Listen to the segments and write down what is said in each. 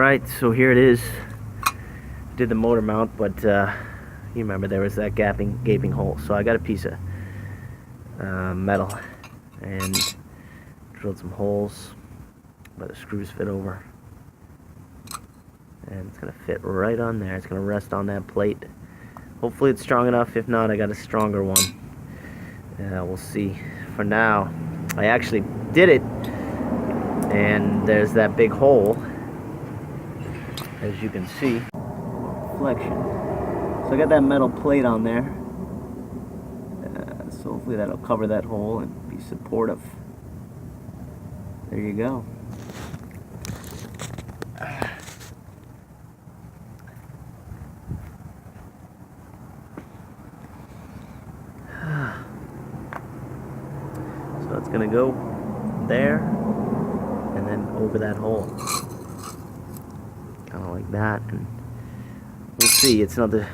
Alright, so here it is. Did the motor mount, but you remember there was that gaping hole. So I got a piece of metal and drilled some holes where the screws fit over. And it's going to fit right on there. It's going to rest on that plate. Hopefully it's strong enough. If not, I got a stronger one. We'll see. For now, I actually did it. And there's that big hole, as you can see. Flexion. So I got that metal plate on there. So hopefully that'll cover that hole and be supportive. There you go. So it's gonna go there and then over that hole, kind of like that, and we'll see. It's not the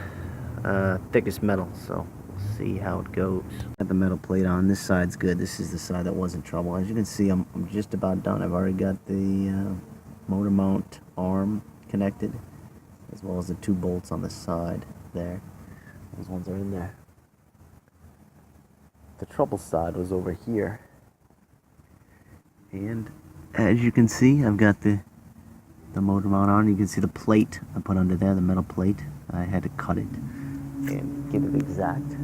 thickest metal, so we'll see how it goes. Got the metal plate on. This side's good. This is the side that wasn't trouble. As you can see, I'm just about done. I've already got the motor mount arm connected, as well as the 2 bolts on the side there. Those ones are in there. The trouble side was over here, and as you can see, I've got the motor mount on. You can see the plate I put under there, the metal plate. I had to cut it and get it exact.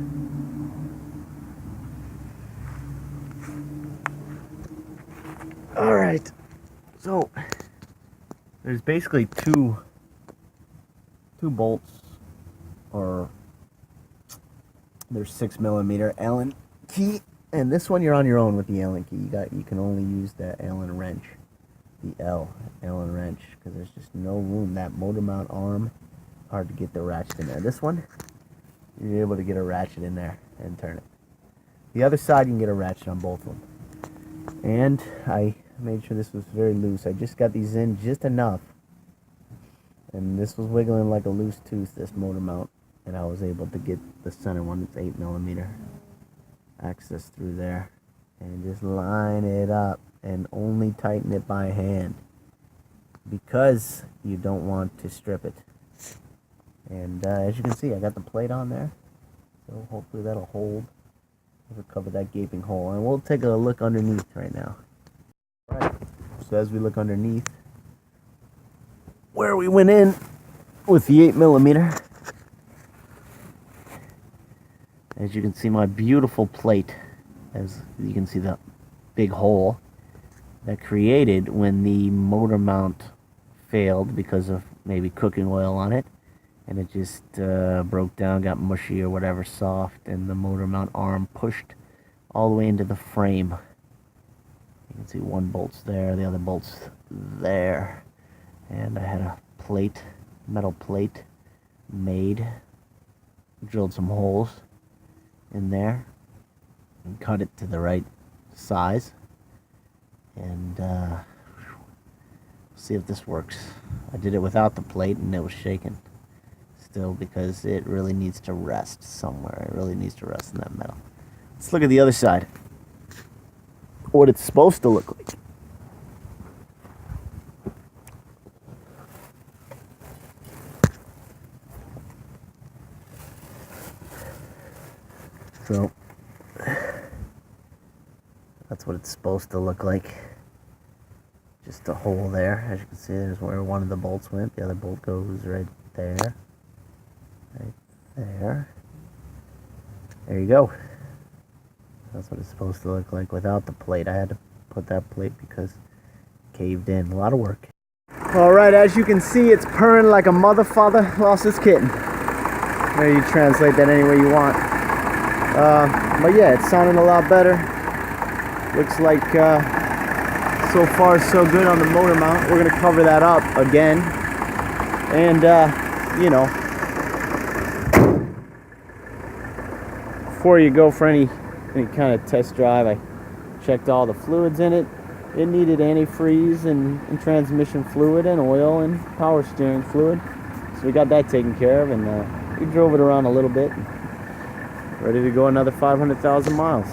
Alright, so there's basically two bolts, or there's 6mm Allen key, and this one you're on your own with the Allen key. You can only use the Allen wrench, the Allen wrench, because there's just no room. That motor mount arm, hard to get the ratchet in there. This one, you're able to get a ratchet in there and turn it. The other side, you can get a ratchet on both of them. And I made sure this was very loose. I just got these in just enough, and this was wiggling like a loose tooth, this motor mount, and I was able to get the center one. It's 8mm. Access through there, and just line it up and only tighten it by hand, because you don't want to strip it. And as you can see, I got the plate on there, so hopefully that'll hold. It'll cover that gaping hole, and we'll take a look underneath right now. Alright, so as we look underneath where we went in with the 8mm, as you can see, my beautiful plate, as you can see the big hole that created when the motor mount failed because of maybe cooking oil on it, and it just broke down, got mushy or whatever, soft, and the motor mount arm pushed all the way into the frame. You can see one bolt's there, the other bolt's there, and I had a plate, metal plate made, drilled some holes in there and cut it to the right size, and see if this works. I did it without the plate and it was shaking still, because it really needs to rest somewhere. It really needs to rest in that metal. Let's look at the other side, what it's supposed to look like. So that's what it's supposed to look like. Just a hole there. As you can see, there's where one of the bolts went. The other bolt goes right there. Right there. There you go. That's what it's supposed to look like without the plate. I had to put that plate because it caved in. A lot of work. Alright, as you can see, it's purring like a mother father lost his kitten. Maybe you translate that any way you want. But yeah, it's sounding a lot better. Looks like so far so good on the motor mount. We're gonna cover that up again, and you know, before you go for any kind of test drive, I checked all the fluids in it. It needed antifreeze and transmission fluid and oil and power steering fluid, so we got that taken care of, and we drove it around a little bit. Ready to go another 500,000 miles.